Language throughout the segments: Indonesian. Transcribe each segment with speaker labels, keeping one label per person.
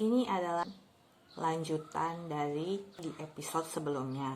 Speaker 1: Ini adalah lanjutan dari di episode sebelumnya.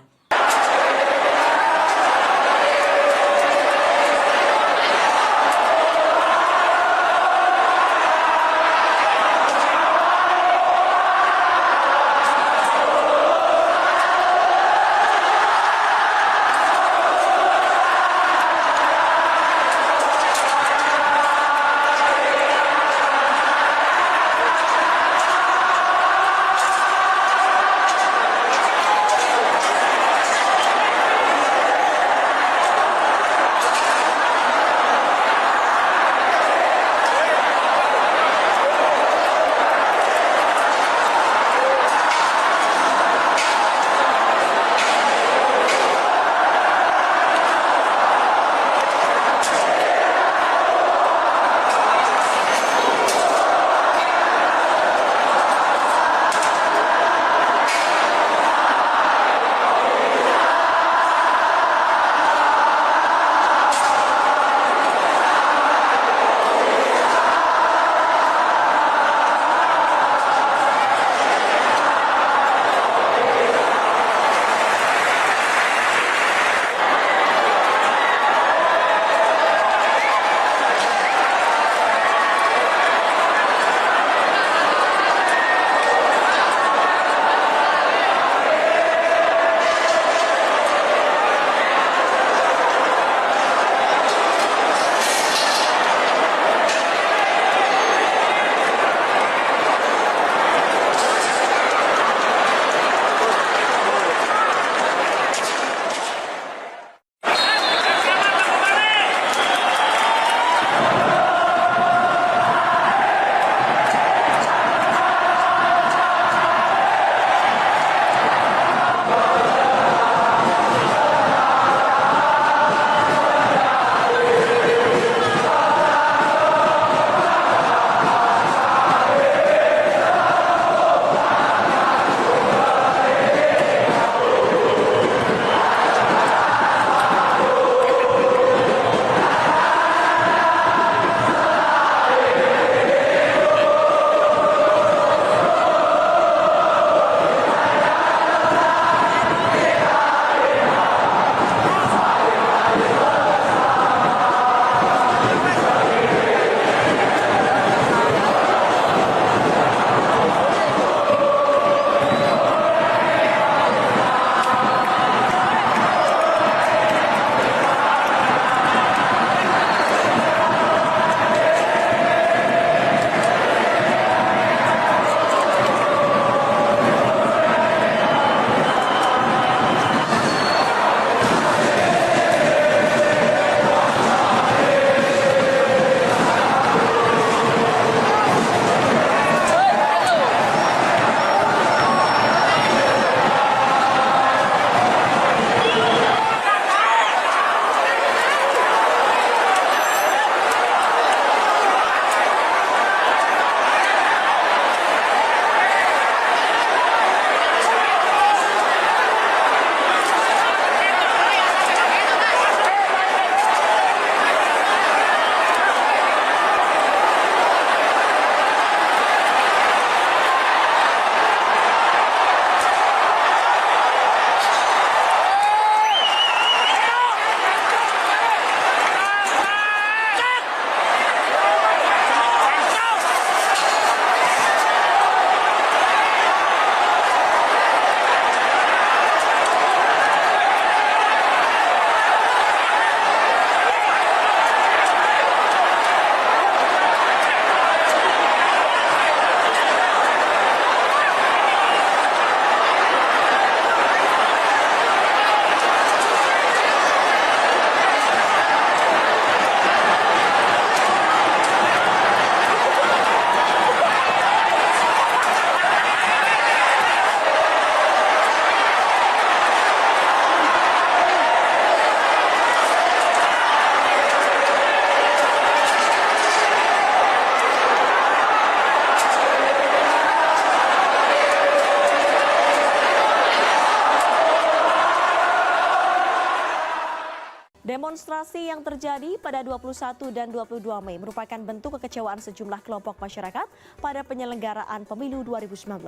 Speaker 2: Demonstrasi yang terjadi pada 21 dan 22 Mei merupakan bentuk kekecewaan sejumlah kelompok masyarakat pada penyelenggaraan pemilu 2019.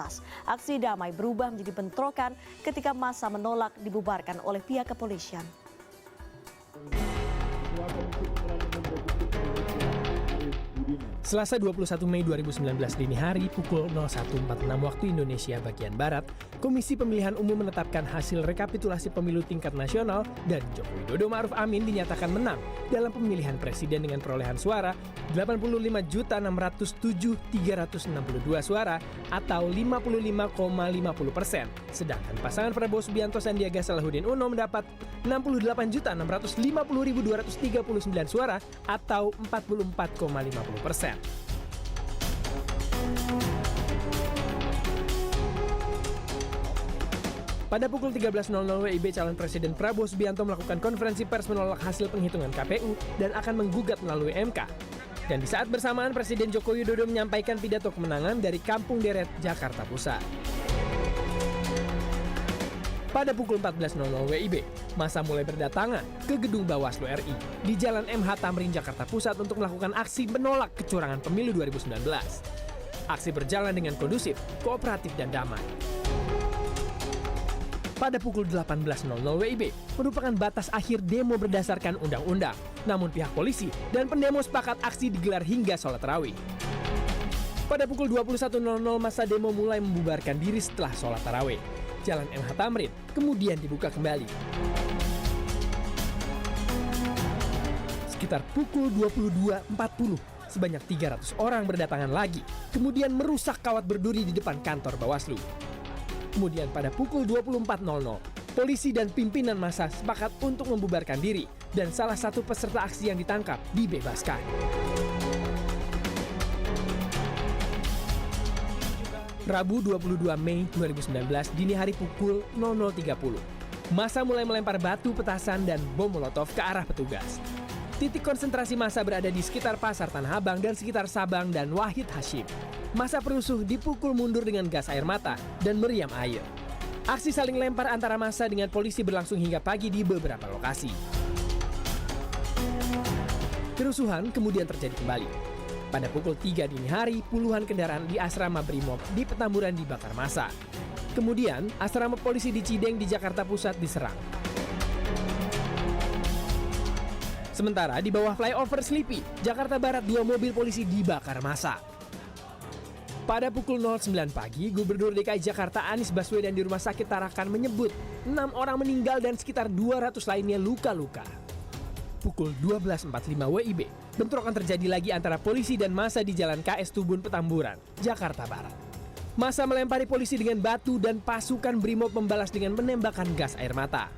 Speaker 2: Aksi damai berubah menjadi bentrokan ketika massa menolak dibubarkan oleh pihak kepolisian.
Speaker 3: Selasa 21 Mei 2019 dini hari pukul 01.46 waktu Indonesia bagian Barat, Komisi Pemilihan Umum menetapkan hasil rekapitulasi pemilu tingkat nasional dan Joko Widodo Ma'ruf Amin dinyatakan menang dalam pemilihan presiden dengan perolehan suara 85.607.362 suara atau 55,50%. Sedangkan pasangan Prabowo Subianto Sandiaga Salahuddin Uno mendapat 68.650.239 suara atau 44,50%. Pada pukul 13.00 WIB, calon Presiden Prabowo Subianto melakukan konferensi pers menolak hasil penghitungan KPU dan akan menggugat melalui MK. Dan di saat bersamaan, Presiden Joko Widodo menyampaikan pidato kemenangan dari Kampung Deret, Jakarta Pusat. Pada pukul 14.00 WIB, massa mulai berdatangan ke gedung Bawaslu RI di Jalan MH Tamrin, Jakarta Pusat untuk melakukan aksi menolak kecurangan pemilu 2019. Aksi berjalan dengan kondusif, kooperatif, dan damai. Pada pukul 18.00 WIB merupakan batas akhir demo berdasarkan undang-undang. Namun pihak polisi dan pendemo sepakat aksi digelar hingga sholat tarawih. Pada pukul 21.00 massa demo mulai membubarkan diri setelah sholat tarawih. Jalan MH Tamrin kemudian dibuka kembali. Sekitar pukul 22.40, sebanyak 300 orang berdatangan lagi, kemudian merusak kawat berduri di depan kantor Bawaslu. Kemudian pada pukul 24.00, polisi dan pimpinan massa sepakat untuk membubarkan diri dan salah satu peserta aksi yang ditangkap dibebaskan. Rabu 22 Mei 2019 dini hari pukul 00.30, massa mulai melempar batu, petasan, dan bom molotov ke arah petugas. Titik konsentrasi massa berada di sekitar Pasar Tanah Abang dan sekitar Sabang dan Wahid Hashim. Massa perusuh dipukul mundur dengan gas air mata dan meriam air. Aksi saling lempar antara massa dengan polisi berlangsung hingga pagi di beberapa lokasi. Kerusuhan kemudian terjadi kembali. Pada pukul 3 dini hari, puluhan kendaraan di asrama Brimob di Petamburan dibakar massa. Kemudian, asrama polisi di Cideng di Jakarta Pusat diserang. Sementara di bawah flyover Slipi, Jakarta Barat, 2 mobil polisi dibakar massa. Pada pukul 09 pagi, Gubernur DKI Jakarta Anies Baswedan di Rumah Sakit Tarakan menyebut 6 orang meninggal dan sekitar 200 lainnya luka-luka. Pukul 12.45 WIB, bentrokan terjadi lagi antara polisi dan massa di Jalan KS Tubun Petamburan, Jakarta Barat. Massa melempari polisi dengan batu dan pasukan Brimob membalas dengan menembakkan gas air mata.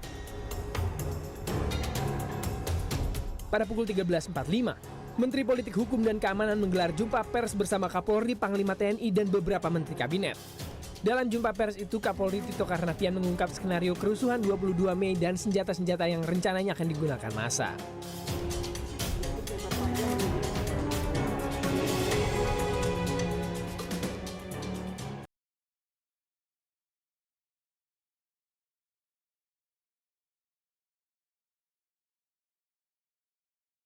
Speaker 3: Pada pukul 13.45, Menteri Politik Hukum dan Keamanan menggelar jumpa pers bersama Kapolri, Panglima TNI, dan beberapa menteri kabinet. Dalam jumpa pers itu, Kapolri Tito Karnavian mengungkap skenario kerusuhan 22 Mei dan senjata-senjata yang rencananya akan digunakan massa.